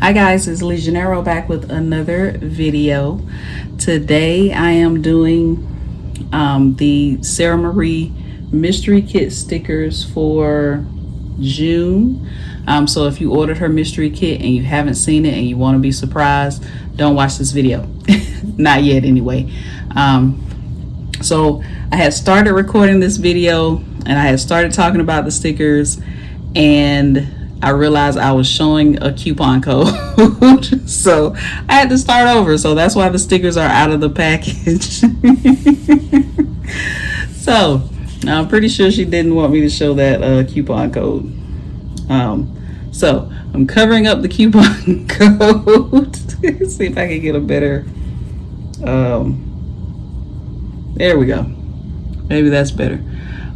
Hi guys, it's Legionero back with another video. Today I am doing the Sarah Marie mystery kit stickers for June. So if you ordered her mystery kit and you haven't seen it and you want to be surprised, don't watch this video. Not yet anyway. So I had started recording this video and I had started talking about the stickers, and I realized I was showing a coupon code. So I had to start over. So that's why the stickers are out of the package. So I'm pretty sure she didn't want me to show that coupon code. So I'm covering up the coupon code. See if I can get a better, there we go. Maybe that's better.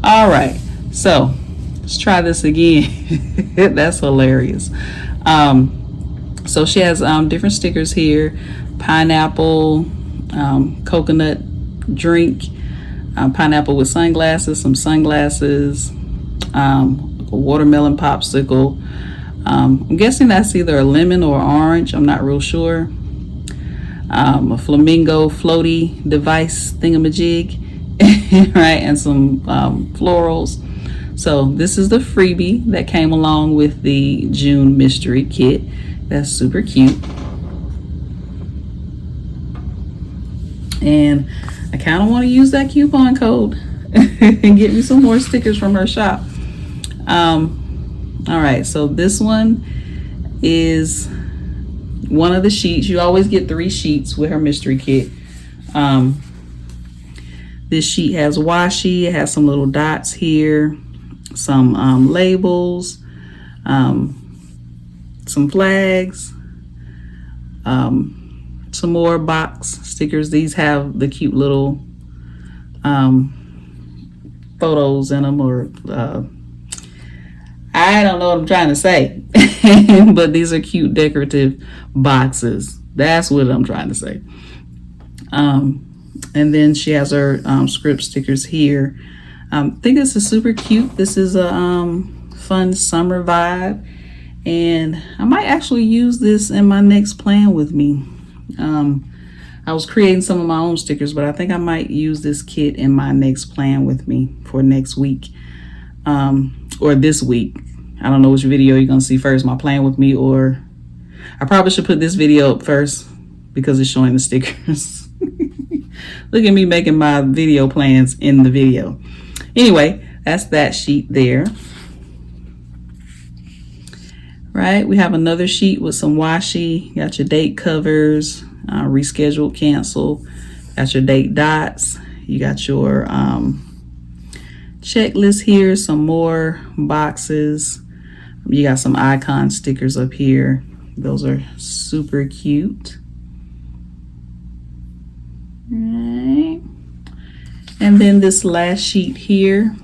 All right, so let's try this again. That's hilarious. So she has different stickers here: pineapple, coconut drink, pineapple with sunglasses, some sunglasses, a watermelon popsicle. I'm guessing that's either a lemon or orange. I'm not real sure. A flamingo floaty device thingamajig, right, and some florals. So this is the freebie that came along with the June mystery kit. That's super cute. And I kind of want to use that coupon code and get me some more stickers from her shop. All right, so this one is one of the sheets. You always get 3 sheets with her mystery kit. This sheet has washi. It has some little dots here, some labels, some flags, some more box stickers. These have the cute little photos in them, or I don't know what I'm trying to say. But these are cute decorative boxes. That's what I'm trying to say. And then she has her script stickers here. I think this is super cute. This is a fun summer vibe, and I might actually use this in my next plan with me. I was creating some of my own stickers, but I think I might use this kit in my next plan with me for next week, or this week. I don't know which video you're gonna see first, my plan with me, or I probably should put this video up first because it's showing the stickers. Look at me making my video plans in the video. Anyway, that's that sheet there. Right, we have another sheet with some washi. Got your date covers, reschedule, cancel. Got your date dots. You got your checklist here, some more boxes. You got some icon stickers up here. Those are super cute. Right. And then this last sheet here,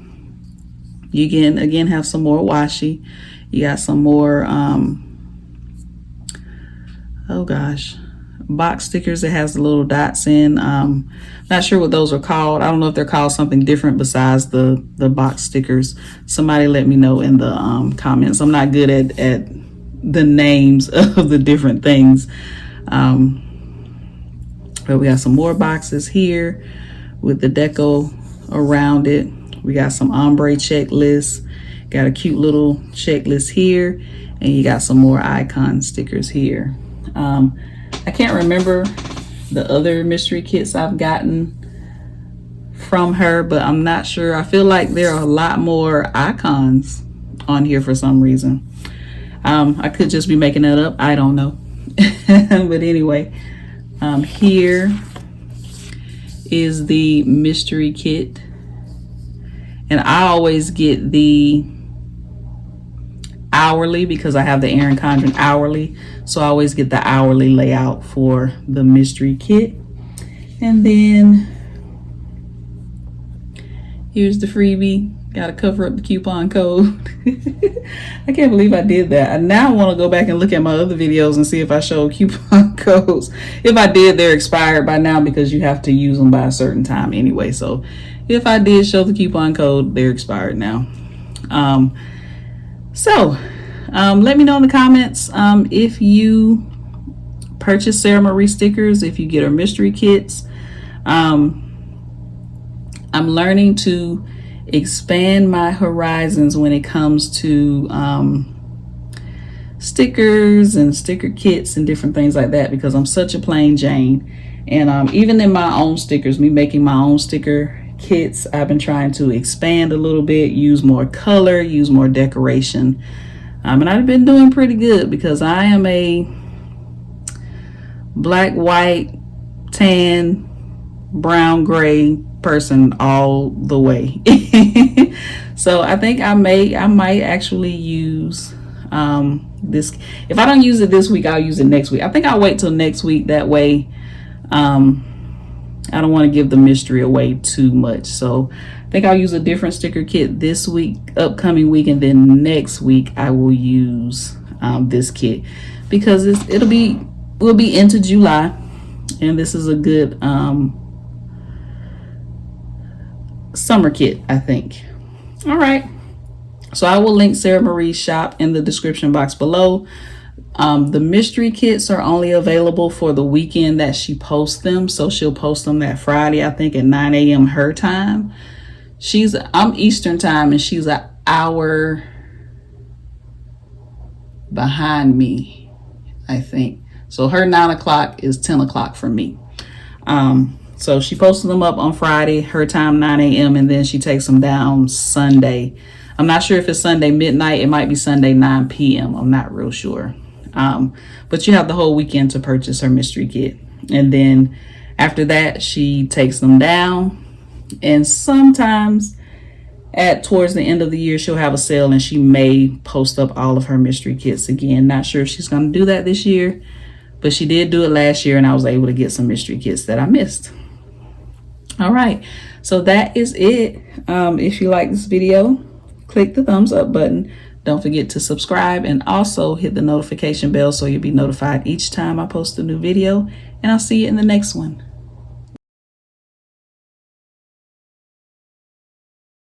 you can again have some more washi. You got some more oh gosh, box stickers that has the little dots in. Not sure what those are called. I don't know if they're called something different besides the box stickers. Somebody let me know in the comments. I'm not good at the names of the different things. But we got some more boxes here with the deco around it. We got some ombre checklists. Got a cute little checklist here, and you got some more icon stickers here. I can't remember the other mystery kits I've gotten from her, but I'm not sure. I feel like there are a lot more icons on here for some reason. I could just be making that up. I don't know. But anyway, here is the mystery kit, and I always get the hourly because I have the Erin Condren hourly, so I always get the hourly layout for the mystery kit. And then here's the freebie. Got to cover up the coupon code. I can't believe I did that. I now want to go back and look at my other videos and see if I show coupon codes. If I did, they're expired by now because you have to use them by a certain time anyway. So if I did show the coupon code, they're expired now. So Let me know in the comments if you purchase Sara Marie stickers, if you get her mystery kits. I'm learning to expand my horizons when it comes to stickers and sticker kits and different things like that, because I'm such a plain Jane. And even in my own stickers, me making my own sticker kits, I've been trying to expand a little bit, use more color, use more decoration. And I've been doing pretty good because I am a black, white, tan, brown, gray person all the way. So I think I might actually use this. If I don't use it this week, I'll use it next week. I think I'll wait till next week. That way I don't want to give the mystery away too much. So I think I'll use a different sticker kit this week, upcoming week, and then next week I will use this kit, because we'll be into July, and this is a good summer kit, I think. All right, so I will link Sara Marie's shop in the description box below. The mystery kits are only available for the weekend that she posts them. So she'll post them that Friday, I think at 9 a.m. her time. I'm Eastern time, and she's an hour behind me, I think. So her 9 o'clock is 10 o'clock for me. So she posts them up on Friday, her time, 9 a.m. and then she takes them down Sunday. I'm not sure if it's Sunday midnight. It might be Sunday 9 p.m. I'm not real sure. But you have the whole weekend to purchase her mystery kit. And then after that, she takes them down. And sometimes towards the end of the year, she'll have a sale and she may post up all of her mystery kits again. Not sure if she's going to do that this year, but she did do it last year, and I was able to get some mystery kits that I missed. All right, so that is it. If you like this video, click the thumbs up button. Don't forget to subscribe, and also hit the notification bell so you'll be notified each time I post a new video. And I'll see you in the next one.